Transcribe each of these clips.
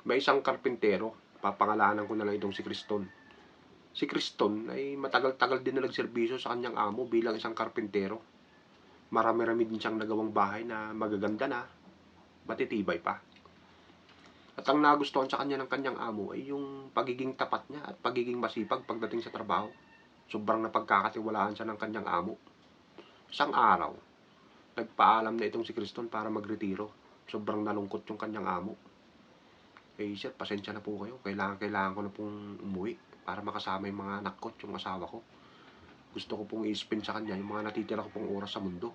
May isang karpintero, papangalanan ko na lang itong si Criston. Si Criston ay matagal-tagal din na nagserbisyo sa kanyang amo bilang isang karpintero. Marami-rami din siyang nagawang bahay na magaganda na, matitibay pa. At ang nagustuhan sa kanya ng kanyang amo ay yung pagiging tapat niya at pagiging masipag pagdating sa trabaho. Sobrang napagkakatiwalaan siya ng kanyang amo. Isang araw, nagpaalam na itong si Criston para magretiro. Sobrang nalungkot yung kanyang amo. Sir, pasensya na po kayo. Kailangan ko na pong umuwi para makasama yung mga anak ko at yung asawa ko. Gusto ko pong i-spend sa kanya yung mga natitira ko pong oras sa mundo.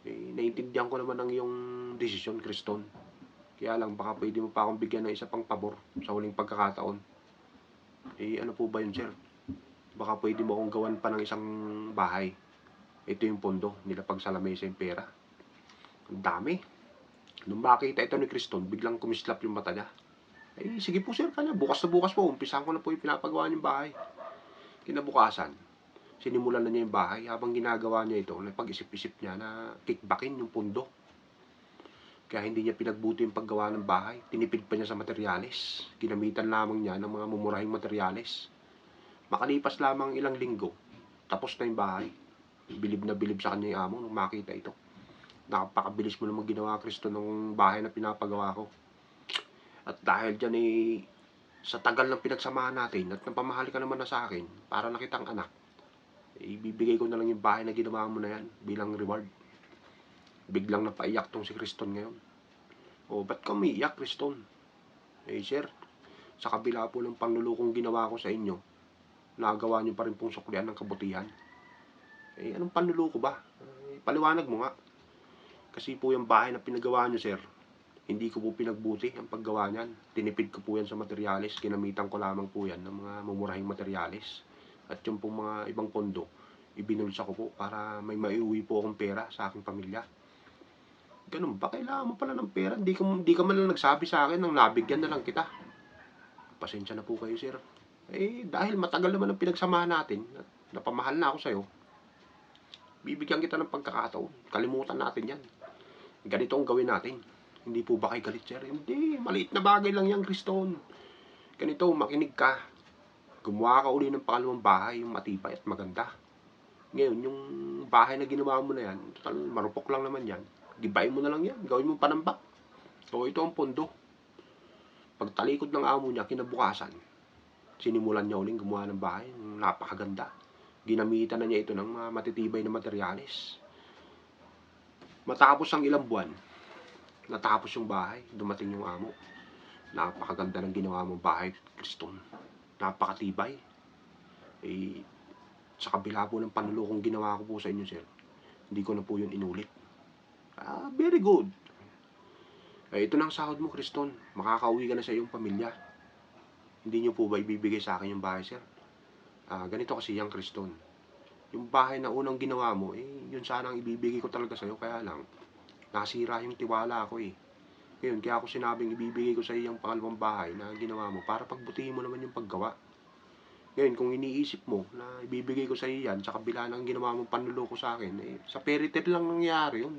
Naiintindihan ko naman ang iyong desisyon, Criston. Kaya lang, baka pwede mo pa akong bigyan ng isa pang pabor sa huling pagkakataon. Ano po ba yun, sir? Baka pwede mo akong gawan pa ng isang bahay. Ito yung pondo, nilapag sa lamesa yung pera. Ang dami. Nung makita ito ni Criston, biglang kumislap yung mata niya. Sige po sir, kanya, bukas na bukas po, umpisahan ko na po yung pinapagawa niyong bahay. Kinabukasan, sinimulan na niya yung bahay. Habang ginagawa niya ito, napag-isip-isip niya na kickbackin yung pondo. Kaya hindi niya pinagbuti yung paggawa ng bahay. Tinipid pa niya sa materyales. Ginamitan lamang niya ng mga mumurahing materyales. Makalipas lamang ilang linggo, tapos na yung bahay. Bilib na bilib sa kanya yung amo nung makita ito. Napakabilis mo naman ginawa, Cristo, ng bahay na pinapagawa ko. At dahil dyan sa tagal ng pinagsamahan natin at napamahal ka naman na sa akin, para na kitang anak, ibibigay ko na lang yung bahay na ginawa mo na yan bilang reward. Biglang napaiyak tong si Criston ngayon. Ba't ka umiiyak, Criston? Sir, sa kabila po ng panlulukong ginawa ko sa inyo, nagawa niyo pa rin pong suklian ng kabutihan. Anong panluluko ba? Paliwanag mo nga. Kasi po yung bahay na pinagawa niyo, sir, hindi ko po pinagbuti ang paggawa niyan. Tinipid ko po yan sa materyales. Ginamitan ko lamang po yan ng mga mumurahing materyales. At yung pong mga ibang pondo, ibinulsa ko po para may maiuwi po akong pera sa aking pamilya. Ganun ba? Kailangan mo pala ng pera. Hindi ka man lang nagsabi sa akin nang nabigyan na lang kita. Pasensya na po kayo, sir. Dahil matagal naman ang pinagsamahan natin at napamahal na ako sa'yo, bibigyan kita ng pagkakataon. Kalimutan natin yan. Ganito ang gawin natin. Hindi po ba kayo galit, sir? Hindi. Maliit na bagay lang yan, Criston. Ganito, makinig ka. Gumawa ka uli ng pangalawang bahay, yung matibay at maganda. Ngayon, yung bahay na ginawa mo na yan, total, marupok lang naman yan. Gibayin mo na lang yan. Gawin mo panambak. Ito ang pondo. Pagtalikod ng amo niya, kinabukasan, sinimulan niya uling gumawa ng bahay. Napakaganda. Ginamitan na niya ito ng mga matitibay na materyales. Matapos ang ilang buwan, natapos yung bahay, dumating yung amo. Napakaganda ng ginawa mong bahay, Criston. Napakatibay. Sa kabila po ng panlulokong ginawa ko po sa inyo, sir, hindi ko na po yun inulit. Very good. Ito na ang sahod mo, Criston. Makakauwi ka na sa iyong pamilya. Hindi niyo po ba ibibigay sa akin yung bahay, sir? Ganito kasi yung Criston. Yung bahay na unang ginawa mo, yun sana ang ibibigay ko talaga sa'yo. Kaya lang, nasira yung tiwala ko Ngayon, kaya ako sinabing ibibigay ko sa iyo yung pangalawang bahay na ginawa mo para pagbutihin mo naman yung paggawa. Ngayon, kung iniisip mo na ibibigay ko sa iyo yan sa kabila ng ginawa mong panluloko sa akin, sa fairy tale lang nangyari yun.